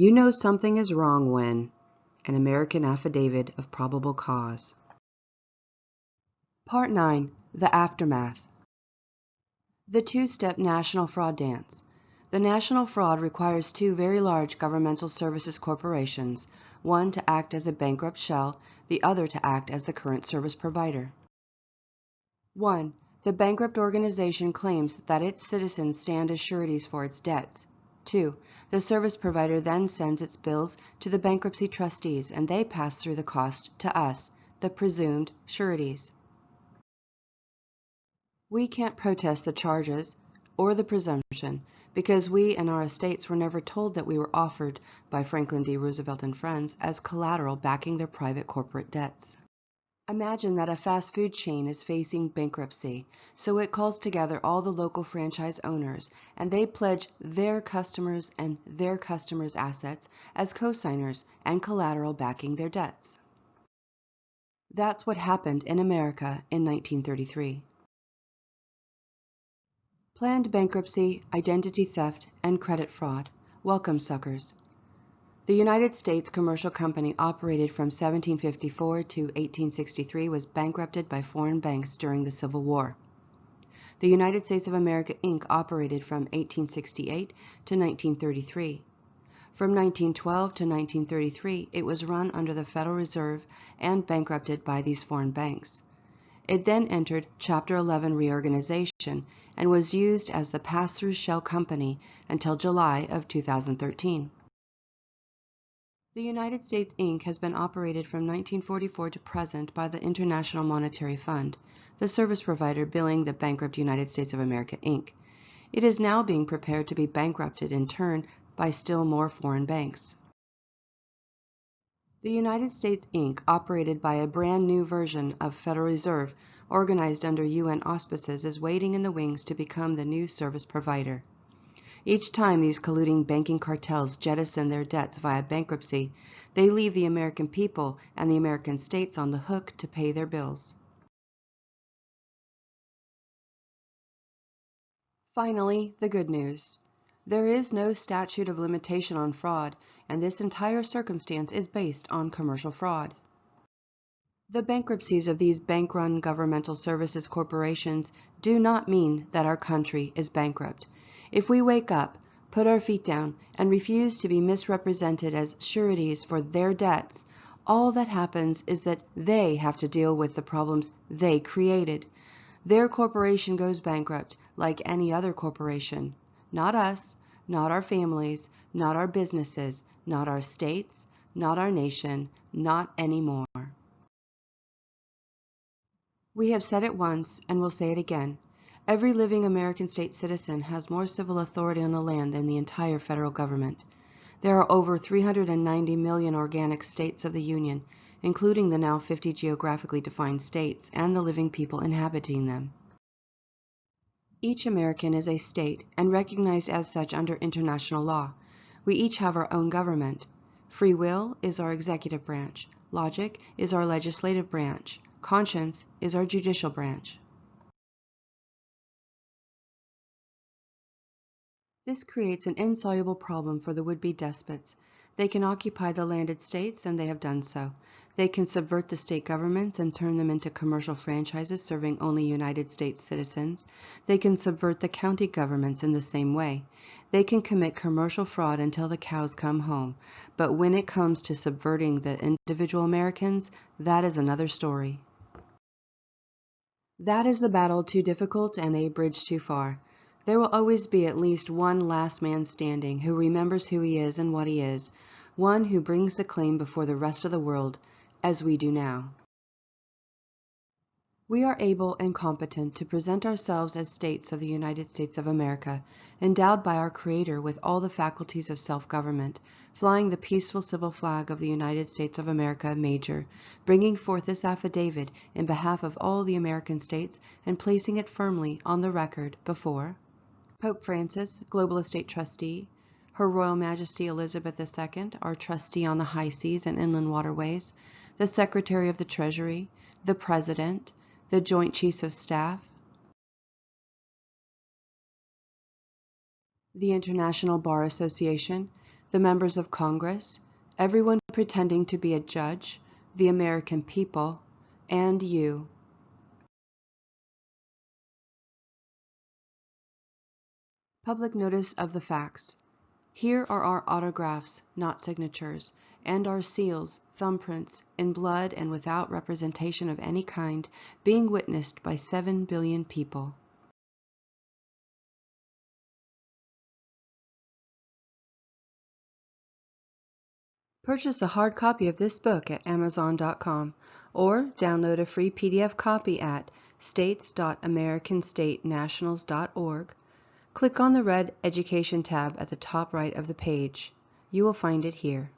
You know something is wrong when an American Affidavit of Probable Cause. Part 9. The Aftermath. The two-step national fraud dance. The national fraud requires two very large governmental services corporations, one to act as a bankrupt shell, the other to act as the current service provider. 1. The bankrupt organization claims that its citizens stand as sureties for its debts. 2. The service provider then sends its bills to the bankruptcy trustees, and they pass through the cost to us, the presumed sureties. We can't protest the charges or the presumption because we and our estates were never told that we were offered by Franklin D. Roosevelt and friends as collateral backing their private corporate debts. Imagine that a fast food chain is facing bankruptcy, so it calls together all the local franchise owners, and they pledge their customers and their customers' assets as co-signers and collateral backing their debts. That's what happened in America in 1933. Planned bankruptcy, identity theft, and credit fraud. Welcome, suckers. The United States Commercial Company operated from 1754 to 1863 was bankrupted by foreign banks during the Civil War. The United States of America, Inc. operated from 1868 to 1933. From 1912 to 1933, it was run under the Federal Reserve and bankrupted by these foreign banks. It then entered Chapter 11 reorganization and was used as the pass-through shell company until July of 2013. The United States, Inc. has been operated from 1944 to present by the International Monetary Fund, the service provider billing the bankrupt United States of America, Inc. It is now being prepared to be bankrupted in turn by still more foreign banks. The United States, Inc. operated by a brand new version of Federal Reserve organized under UN auspices is waiting in the wings to become the new service provider. Each time these colluding banking cartels jettison their debts via bankruptcy, they leave the American people and the American states on the hook to pay their bills. Finally, the good news. There is no statute of limitation on fraud, and this entire circumstance is based on commercial fraud. The bankruptcies of these bank-run governmental services corporations do not mean that our country is bankrupt. If we wake up, put our feet down, and refuse to be misrepresented as sureties for their debts, all that happens is that they have to deal with the problems they created. Their corporation goes bankrupt like any other corporation. Not us, not our families, not our businesses, not our states, not our nation, not anymore. We have said it once and will say it again. Every living American state citizen has more civil authority on the land than the entire federal government. There are over 390 million organic states of the Union, including the now 50 geographically defined states and the living people inhabiting them. Each American is a state and recognized as such under international law. We each have our own government. Free will is our executive branch. Logic is our legislative branch. Conscience is our judicial branch. This creates an insoluble problem for the would-be despots. They can occupy the landed states, and they have done so. They can subvert the state governments and turn them into commercial franchises serving only United States citizens. They can subvert the county governments in the same way. They can commit commercial fraud until the cows come home. But when it comes to subverting the individual Americans, that is another story. That is the battle too difficult and a bridge too far. There will always be at least one last man standing who remembers who he is and what he is, one who brings the claim before the rest of the world, as we do now. We are able and competent to present ourselves as states of the United States of America, endowed by our Creator with all the faculties of self-government, flying the peaceful civil flag of the United States of America, Major, bringing forth this affidavit in behalf of all the American states and placing it firmly on the record before Pope Francis, Global Estate Trustee, Her Royal Majesty Elizabeth II, our Trustee on the High Seas and Inland Waterways, the Secretary of the Treasury, the President, the Joint Chiefs of Staff, the International Bar Association, the members of Congress, everyone pretending to be a judge, the American people, and you. Public notice of the facts. Here are our autographs, not signatures, and our seals, thumbprints, in blood and without representation of any kind, being witnessed by 7 billion people. Purchase a hard copy of this book at Amazon.com or download a free PDF copy at states.americanstatenationals.org. Click on the red Education tab at the top right of the page. You will find it here.